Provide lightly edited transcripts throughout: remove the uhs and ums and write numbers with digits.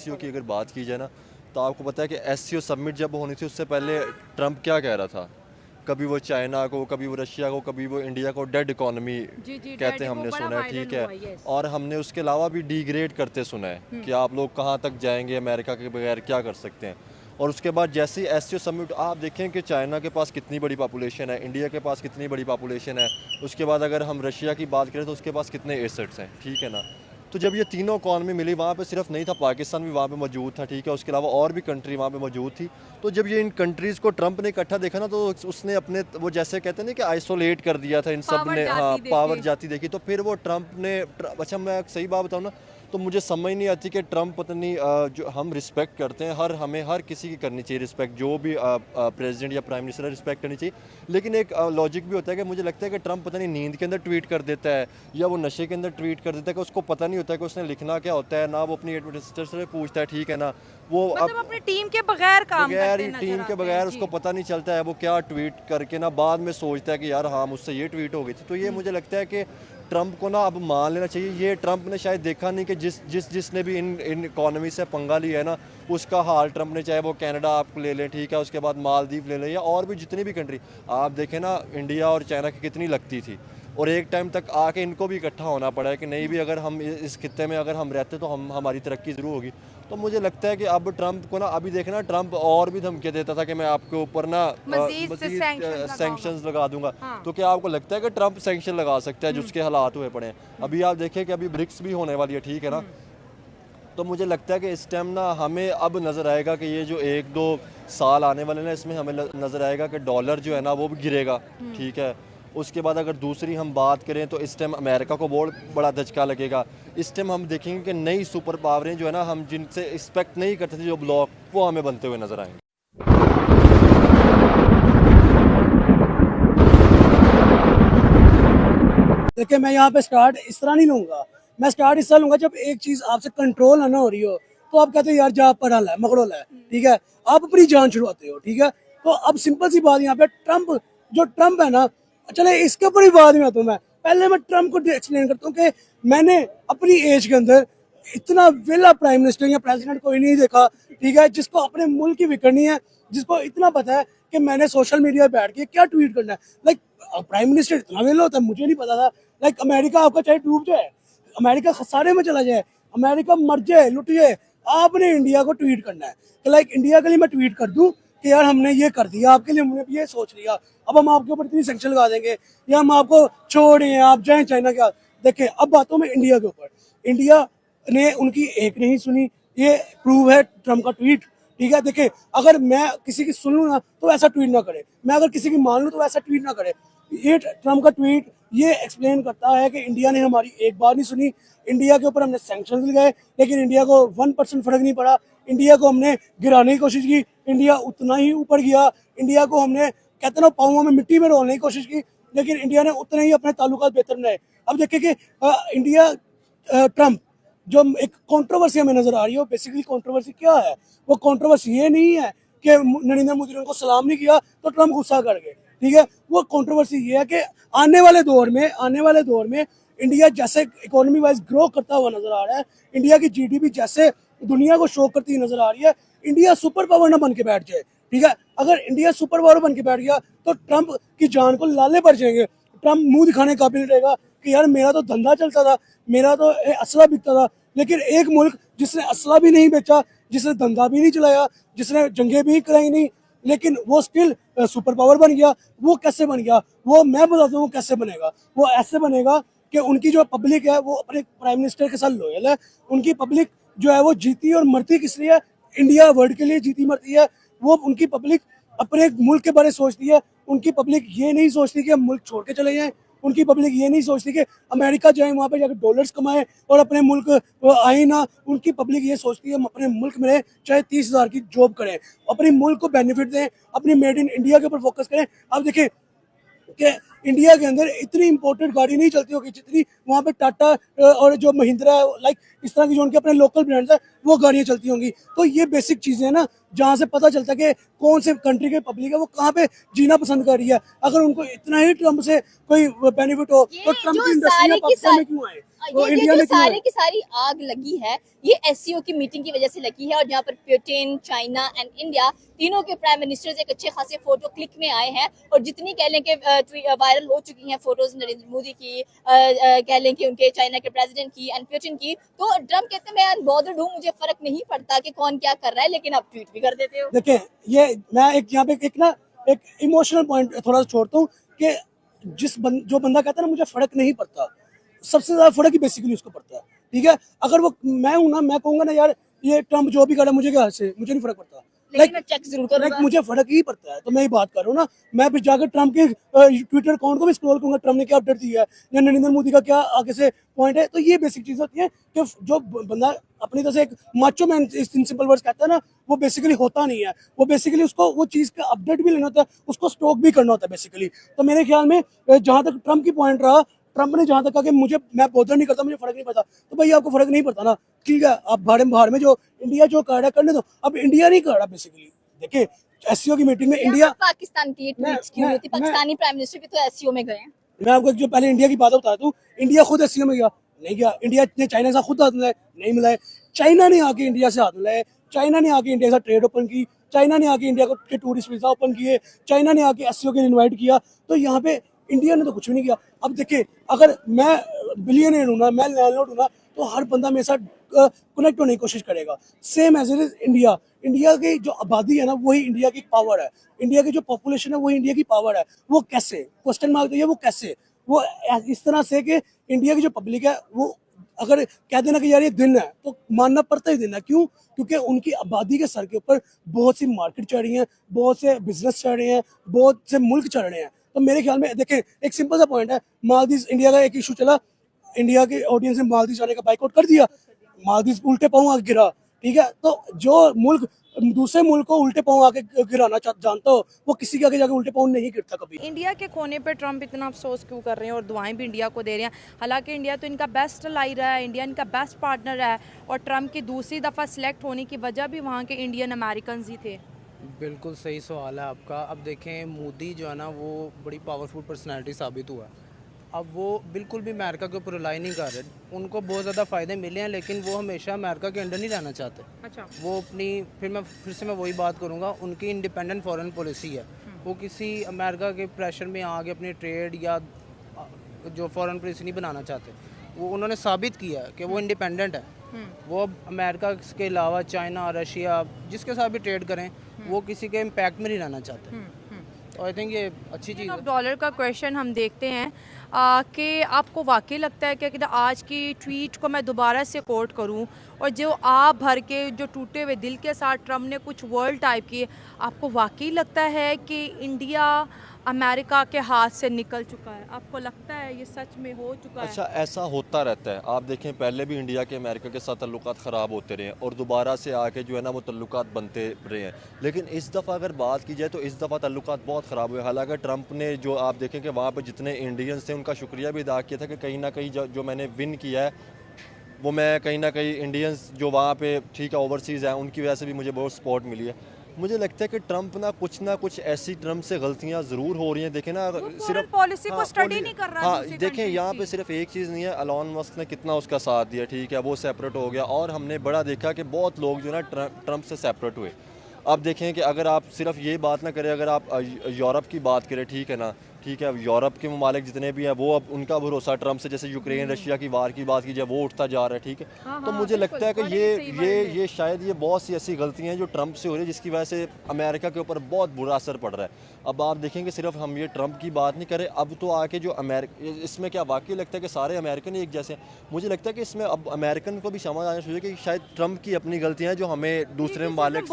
SCO की अगर बात की जाए ना, तो आपको पता है कि एससीओ समिट जब होनी थी उससे पहले ट्रंप क्या कह रहा था, कभी वो चाइना को, कभी वो रशिया को, कभी वो इंडिया को डेड इकोनॉमी जी जी, कहते डैडी हैं, वो हमने बड़ा सुना है, वायरल ठीक हुआ, है। यस। और हमने उसके अलावा भी डिग्रेड करते सुना है कि आप लोग कहाँ तक जाएंगे, अमेरिका के बगैर क्या कर सकते हैं। और उसके बाद जैसे ही एससीओ समिट, आप देखें कि चाइना के पास कितनी बड़ी पॉपुलेशन है, इंडिया के पास कितनी बड़ी पॉपुलेशन है, उसके बाद अगर हम रशिया की बात करें तो उसके पास कितने एसेट्स हैं, ठीक है ना। तो जब ये तीनों इकॉनमी मिली, वहाँ पे सिर्फ नहीं था पाकिस्तान भी वहाँ पे मौजूद था, ठीक है, उसके अलावा और भी कंट्री वहाँ पे मौजूद थी। तो जब ये इन कंट्रीज़ को ट्रंप ने इकट्ठा देखा ना, तो उसने अपने वो जैसे कहते हैं ना कि आइसोलेट कर दिया था इन सब पावर ने, हाँ, जाती पावर देखी। जाती देखी। तो फिर वो ट्रंप ने अच्छा, मैं एक सही बात बताऊँ ना, तो मुझे समझ नहीं आती कि ट्रंप पता नहीं जो हम रिस्पेक्ट करते हैं, हमें हर किसी की करनी चाहिए रिस्पेक्ट, जो भी प्रेसिडेंट या प्राइम मिनिस्टर है, रिस्पेक्ट करनी चाहिए। लेकिन एक लॉजिक भी होता है कि मुझे लगता है कि ट्रंप पता नहीं नींद के अंदर ट्वीट कर देता है या वो नशे के अंदर ट्वीट कर देता है, कि उसको पता नहीं होता है कि उसने लिखना क्या होता है, ना वो अपनी एडमिनिस्ट्रेटर से पूछता है, ठीक है ना। वो मतलब अपनी टीम के बगैर काम बगैर करते ही नजर टीम के आते हैं बगैर, जी। उसको पता नहीं चलता है वो क्या ट्वीट करके ना बाद में सोचता है कि यार हाँ मुझसे ये ट्वीट हो गई थी। तो ये मुझे लगता है कि ट्रंप को ना अब मान लेना चाहिए। ये ट्रंप ने शायद देखा नहीं कि जिसने भी इन इकोनॉमी से पंगा लिया है ना, उसका हाल ट्रंप ने, चाहे वो कनाडा आप ले लें, ठीक है, उसके बाद मालदीव ले लें, या और भी जितनी भी कंट्री आप देखें ना, इंडिया और चाइना की कितनी लगती थी। और एक टाइम तक आके इनको भी इकट्ठा होना पड़ा है कि नहीं भी, अगर हम इस खित्ते में अगर हम रहते तो हमारी तरक्की ज़रूर होगी। तो मुझे लगता है कि अब ट्रंप को ना, अभी देखना, ट्रंप और भी धमकी देता था कि मैं आपके ऊपर ना मजीद से मजीद सैंक्शन लगाऊंगा। सैंक्शंस लगा दूंगा। हाँ। तो क्या आपको लगता है कि ट्रंप सैंक्शन लगा सकता है जिसके हालात हुए पड़े हैं? अभी आप देखें कि अभी ब्रिक्स भी होने वाली है, ठीक है ना। तो मुझे लगता है कि इस टाइम ना हमें अब नज़र आएगा कि ये जो 1-2 साल आने वाले ना, इसमें हमें नज़र आएगा कि डॉलर जो है ना वो भी गिरेगा, ठीक है। उसके बाद अगर दूसरी हम बात करें तो इस टाइम अमेरिका को बहुत बड़ा धचका लगेगा। इस टाइम हम देखेंगे कि नई सुपर पावरें जो है ना, हम जिनसे एक्सपेक्ट नहीं करते थे जो ब्लॉक, वो हमें बनते हुए नज़र आएंगे। देखिए, मैं यहाँ पे स्टार्ट इस तरह नहीं लूंगा। मैं स्टार्ट इस तरह लूंगा, जब एक चीज आपसे कंट्रोल ना हो रही हो तो आप कहते हो यार जा पड़ा है, मगड़ोल है, ठीक है, आप अपनी जान छुड़वाते हो, ठीक है। तो अब सिंपल सी बात यहाँ पे, ट्रम्प है ना, चले इसके ऊपर ही बात में आता हूँ। मैं पहले मैं ट्रम्प को एक्सप्लेन करता हूँ कि मैंने अपनी एज के अंदर इतना वेला प्राइम मिनिस्टर या प्रेसिडेंट कोई नहीं देखा, ठीक है, जिसको अपने मुल्क की फिक्र नहीं है, जिसको इतना पता है कि मैंने सोशल मीडिया पे बैठ के क्या ट्वीट करना है। लाइक प्राइम मिनिस्टर इतना वेला होता है, मुझे नहीं पता था। लाइक अमेरिका आपका चाहे डूब जाए, अमेरिका खसारे में चला जाए, अमेरिका मर जाए, लुट जाए, आपने इंडिया को ट्वीट करना है कि लाइक इंडिया के लिए मैं ट्वीट कर दूं कि यार हमने ये कर दिया आपके लिए, हमने ये सोच लिया, अब हम आपके ऊपर इतनी सैंक्शन लगा देंगे या हम आपको छोड़ें आप जाएं चाइना के हाथ। देखिए, अब बातों में इंडिया के ऊपर, इंडिया ने उनकी एक नहीं सुनी, ये प्रूव है ट्रम्प का ट्वीट, ठीक है। देखिए, अगर मैं किसी की सुन लूँ ना तो ऐसा ट्वीट ना करे, मैं अगर किसी की मान लूँ तो ऐसा ट्वीट ना करे। ये ट्रम्प का ट्वीट ये एक्सप्लेन करता है कि इंडिया ने हमारी एक बात नहीं सुनी, इंडिया के ऊपर हमने सैंक्शन लगाए लेकिन इंडिया को 1% फर्क नहीं पड़ा, इंडिया को हमने गिराने की कोशिश की, इंडिया उतना ही ऊपर गया, इंडिया को हमने कहते ना पाँवों में मिट्टी में रोलने की कोशिश की, लेकिन इंडिया ने उतने ही अपने ताल्लुकात बेहतर बनाए। अब देखिए कि इंडिया ट्रम्प जो एक कंट्रोवर्सी हमें नजर आ रही है, बेसिकली कंट्रोवर्सी क्या है? वो कंट्रोवर्सी ये नहीं है कि नरेंद्र मोदी ने उनको सलाम नहीं किया तो ट्रम्प गुस्सा कर गए, ठीक है। वो कंट्रोवर्सी ये है कि आने वाले दौर में इंडिया जैसे इकोनॉमी वाइज ग्रो करता हुआ नजर आ रहा है, इंडिया की जीडीपी जैसे दुनिया को शो करती नजर आ रही है, इंडिया सुपर पावर ना बन के बैठ जाए, ठीक है। अगर इंडिया सुपर पावर बन के बैठ गया तो ट्रम्प की जान को लाले पड़ जाएंगे। ट्रम्प मुंह दिखाने काबिल रहेगा कि यार मेरा तो धंधा चलता था, मेरा तो असला बिकता था, लेकिन एक मुल्क जिसने असला भी नहीं बेचा, जिसने धंधा भी नहीं चलाया, जिसने जंगें भी कराई नहीं, लेकिन वो स्टिल सुपर पावर बन गया। वो कैसे बन गया? वो मैं बताता हूँ कैसे बनेगा। वो ऐसे बनेगा कि उनकी जो पब्लिक है वो अपने प्राइम मिनिस्टर के साथ लॉयल है। उनकी पब्लिक जो है वो जीती और मरती किस लिए है? इंडिया वर्ल्ड के लिए जीती मरती है। वो उनकी पब्लिक अपने मुल्क के बारे में सोचती है। उनकी पब्लिक ये नहीं सोचती कि हम मुल्क छोड़ के चले जाएं। उनकी पब्लिक ये नहीं सोचती कि अमेरिका जाए, वहाँ पे जाकर डॉलर्स कमाएं और अपने मुल्क आए ना। उनकी पब्लिक ये सोचती है हम अपने मुल्क में रहें, चाहे 30,000 की जॉब करें, अपने मुल्क को बेनिफिट दें, अपनी मेड इन इंडिया के ऊपर फोकस करें। अब देखिए कि इंडिया के अंदर इतनी इंपोर्टेड गाड़ी नहीं चलती होगी जितनी वहाँ पे टाटा और जो महिंद्रा लाइक इस तरह की जो उनके अपने लोकल ब्रांड्स है वो गाड़ियाँ चलती होंगी। तो ये बेसिक चीज़ें हैं ना जहाँ से पता चलता है कि कौन से कंट्री के पब्लिक है वो कहाँ पे जीना पसंद कर रही है। अगर उनको इतना ही ट्रम्प से कोई बेनिफिट हो तो ट्रम्प की इंडस्ट्री में पाकिस्तान में क्यों आए, वो इंडिया ये में जो क्यों आए? सारी की सारी आग लगी है ये एससीओ की मीटिंग की वजह से लगी है, और जहाँ पर ब्रिटेन, चाइना एंड इंडिया तीनों के प्राइम मिनिस्टर्स एक अच्छे खासे फोटो क्लिक में आए हैं। और जितनी कह लें कि वायरल हो चुकी हैं फोटोज नरेंद्र मोदी की, कह लें कि उनके चाइना के प्रेसिडेंट की एंड पुतिन की, तो ट्रम्प कहते हैं मैं अनबॉदर्ड हूँ, मुझे फर्क नहीं पड़ता कि कौन क्या कर रहा है, लेकिन आप ट्वीट भी कर देते हो। देखें ये मैं एक यहाँ पे एक इमोशनल पॉइंट थोड़ा सा छोड़ता हूँ कि जो बंदा कहता है ना मुझे फर्क नहीं पड़ता, सबसे ज्यादा फर्क ही बेसिकली उसको पड़ता है। ठीक है, अगर वो मैं हूं ना, मैं कहूंगा ना यार ये ट्रम्प जो भी कर रहा है मुझे क्या से मुझे नहीं फर्क पड़ता, लेकिन मैं चेक जरूर करूंगा। मुझे फर्क ही पड़ता है। तो मैं ये बात कर रहा हूँ ना, मैं फिर जाकर ट्रम्प के ट्विटर अकाउंट को भी स्क्रॉल करूंगा, ट्रम्प ने क्या अपडेट दिया है या नरेंद्र मोदी का क्या आगे से पॉइंट है। तो ये बेसिक चीज होती है कि जो बंदा अपनी तरह से एक माचो मैन सिंपल वर्ड्स कहता है ना, वो बेसिकली होता नहीं है। वो बेसिकली उसको वो चीज का अपडेट भी लेना होता है, उसको स्टॉक भी करना होता है बेसिकली। तो मेरे ख्याल में जहां तक ट्रम्प की पॉइंट रहा, ट्रम्प ने जहां तक कहा कि मैं बॉदर नहीं करता, मुझे फर्क नहीं पड़ता, तो भाई आपको फर्क नहीं पड़ता ना, ठीक है, आप बाहर में जो इंडिया जो कर रहा है करने दो। अब इंडिया नहीं कर रहा बेसिकली। देखिए एससीओ की मीटिंग में इंडिया, पाकिस्तान की ट्वीट्स क्यों होती, पाकिस्तानी प्राइम मिनिस्टर भी तो एससीओ में गए हैं। मैं आपको जो पहले इंडिया की बात बताता हूँ, इंडिया खुद एससीओ में गया नहीं गया, इंडिया ने चाइना से खुद हाथ मिलाए नहीं मिलाए, चाइना ने आके इंडिया से हाथ मिलाए, चाइना ने आके इंडिया से ट्रेड ओपन की, चाइना ने आके इंडिया को टूरिस्ट वीजा ओपन किए, चाइना ने आके एससीओ के लिए इन्वाइट किया। तो यहाँ पे इंडिया ने तो कुछ भी नहीं किया। अब देखिए अगर मैं बिलियनर हूँ ना, मैं लैंडलॉर्ड हूँ ना, तो हर बंदा मेरे साथ कनेक्ट होने की कोशिश करेगा। Same as it is India, India की जो आबादी है ना वही इंडिया की पावर है, इंडिया की जो पॉपुलेशन है वही इंडिया की पावर है। वो कैसे, क्वेश्चन मार्क तो ये वो कैसे, वो इस तरह से कि इंडिया की जो पब्लिक है वो अगर कह देना कि यार ये दिन है तो मानना पड़ता ही दिन है। क्यों? क्योंकि उनकी आबादी के सर के ऊपर बहुत सी मार्केट चढ़ रही हैं, बहुत से बिजनेस चढ़ रहे हैं, बहुत से मुल्क चढ़ रहे हैं। तो मेरे ख्याल में देखें एक सिंपल सा पॉइंट है, मालदीव इंडिया का एक इशू चला, इंडिया के ऑडियंस ने मालदीव जाने का बाइकआउट कर दिया, मालदीव उल्टे पांव आके गिरा। ठीक है, तो जो मुल्क दूसरे मुल्क को उल्टे पांव आके गिराना जानता हो, वो किसी के आगे जाके उल्टे पांव नहीं गिरता कभी। इंडिया के खोने पे ट्रम्प इतना अफसोस क्यों कर रहे हैं और दुआएं भी इंडिया को दे रहे हैं? हालांकि इंडिया तो इनका बेस्ट लाई रहा है, इंडिया इनका बेस्ट पार्टनर है, और ट्रम्प की दूसरी दफ़ा सिलेक्ट होने की वजह भी वहाँ के इंडियन अमेरिकन ही थे। बिल्कुल सही सवाल है आपका। अब देखें मोदी जो है ना वो बड़ी पावरफुल पर्सनैलिटी साबित हुआ। अब वो बिल्कुल भी अमेरिका के ऊपर रिलाई नहीं कर रहे। उनको बहुत ज़्यादा फ़ायदे मिले हैं, लेकिन वो हमेशा अमेरिका के अंडर नहीं रहना चाहते। अच्छा, वो अपनी फिर से मैं वही बात करूँगा, उनकी इंडिपेंडेंट फॉरेन पॉलिसी है। वो किसी अमेरिका के प्रेशर में आके अपनी ट्रेड या जो फॉरेन पॉलिसी नहीं बनाना चाहते। वो उन्होंने साबित किया है कि वो इंडिपेंडेंट है। वो अब अमेरिका के अलावा चाइना, रशिया, जिसके साथ भी ट्रेड करें, वो किसी के इम्पैक्ट में नहीं रहना चाहते। तो आई थिंक ये अच्छी चीज़ है। डॉलर का क्वेश्चन हम देखते हैं कि आपको वाकई लगता है कि आज की ट्वीट को मैं दोबारा से कोट करूं, और जो आप भर के जो टूटे हुए दिल के साथ ट्रम्प ने कुछ वर्ड टाइप किए, आपको वाकई लगता है कि इंडिया अमेरिका के हाथ से निकल चुका है? आपको लगता है ये सच में हो चुका है? अच्छा, ऐसा होता रहता है। आप देखें पहले भी इंडिया के अमेरिका के साथ तल्लुकात ख़राब होते रहे हैं और दोबारा से आके जो है ना वो तल्लुकात बनते रहे हैं, लेकिन इस दफ़ा अगर बात की जाए तो इस दफ़ा तल्लुकात बहुत ख़राब हुए। हालांकि ट्रंप ने जो आप देखें कि वहाँ पर जितने इंडियंस थे उनका शुक्रिया भी अदा किया था कि कहीं ना कहीं जो मैंने विन किया है वो मैं कहीं ना कहीं इंडियंस जो वहाँ पे ठीक है ओवरसीज़ हैं उनकी वजह से भी मुझे बहुत सपोर्ट मिली है। मुझे लगता है कि ट्रंप ना कुछ ऐसी ट्रंप से गलतियां ज़रूर हो रही हैं। देखें ना सिर्फ पॉलिसी को स्टडी नहीं कर रहा। हाँ देखें यहाँ पे सिर्फ एक चीज़ नहीं है, एलॉन मस्क ने कितना उसका साथ दिया, ठीक है वो सेपरेट हो गया, और हमने बड़ा देखा कि बहुत लोग जो ना ट्रंप से सेपरेट हुए। अब देखें कि अगर आप सिर्फ ये बात ना करें, अगर आप यूरोप की बात करें, ठीक है ना, ठीक है यूरोप के ममालिक जितने भी हैं वो अब उनका भरोसा ट्रंप से, जैसे यूक्रेन रशिया की वार की बात की जाए, वो उठता जा रहा है। ठीक है, तो मुझे लगता है कि ये शायद ये बहुत सी ऐसी गलतियां हैं जो ट्रंप से हो रही है जिसकी वजह से अमेरिका के ऊपर बहुत बुरा असर पड़ रहा है। अब आप देखेंगे सिर्फ हम ये ट्रंप की बात नहीं करें, अब तो आके जो इसमें क्या वाकई लगता है कि सारे अमेरिकन एक जैसे हैं? मुझे लगता है कि इसमें अब अमेरिकन को भी समझ आना चाहिए कि शायद ट्रंप की अपनी गलतियां हैं जो हमें दूसरे ममालिक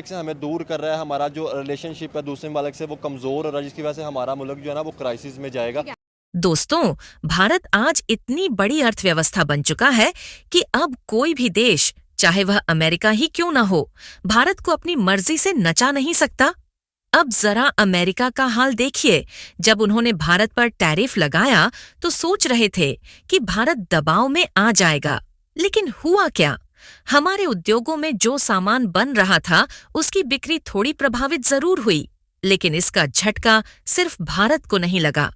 से हमें दूर कर रहा है। हमारा जो रिलेशनशिप है दूसरे ममालिक से वो कमज़ोर हो रहा है, जिसकी वजह से हमारा मुल्क जो है ना वो क्राइसिस में जाएगा। दोस्तों, भारत आज इतनी बड़ी अर्थव्यवस्था बन चुका है कि अब कोई भी देश, चाहे वह अमेरिका ही क्यों न हो, भारत को अपनी मर्जी से नचा नहीं सकता। अब जरा अमेरिका का हाल देखिए। जब उन्होंने भारत पर टैरिफ लगाया तो सोच रहे थे कि भारत दबाव में आ जाएगा, लेकिन हुआ क्या? हमारे उद्योगों में जो सामान बन रहा था उसकी बिक्री थोड़ी प्रभावित जरूर हुई, लेकिन इसका झटका सिर्फ भारत को नहीं लगा।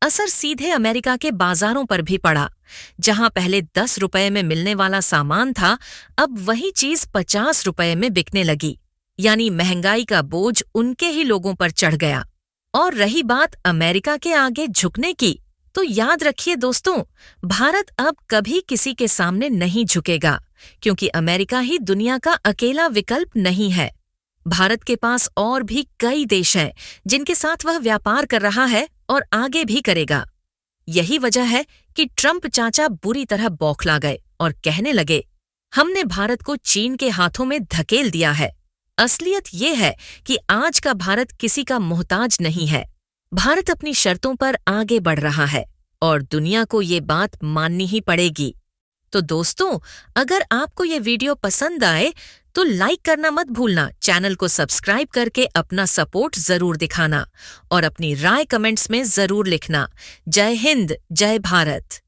असर सीधे अमेरिका के बाजारों पर भी पड़ा। जहां पहले 10 रुपए में मिलने वाला सामान था, अब वही चीज 50 रुपए में बिकने लगी। यानी महंगाई का बोझ उनके ही लोगों पर चढ़ गया। और रही बात अमेरिका के आगे झुकने की, तो याद रखिए दोस्तों, भारत अब कभी किसी के सामने नहीं झुकेगा, क्योंकि अमेरिका ही दुनिया का अकेला विकल्प नहीं है। भारत के पास और भी कई देश हैं जिनके साथ वह व्यापार कर रहा है और आगे भी करेगा। यही वजह है कि ट्रंप चाचा बुरी तरह बौखला गए और कहने लगे, हमने भारत को चीन के हाथों में धकेल दिया है। असलियत ये है कि आज का भारत किसी का मोहताज नहीं है। भारत अपनी शर्तों पर आगे बढ़ रहा है और दुनिया को ये बात माननी ही पड़ेगी। तो दोस्तों, अगर आपको ये वीडियो पसंद आए तो लाइक करना मत भूलना, चैनल को सब्सक्राइब करके अपना सपोर्ट जरूर दिखाना और अपनी राय कमेंट्स में जरूर लिखना। जय हिंद, जय भारत।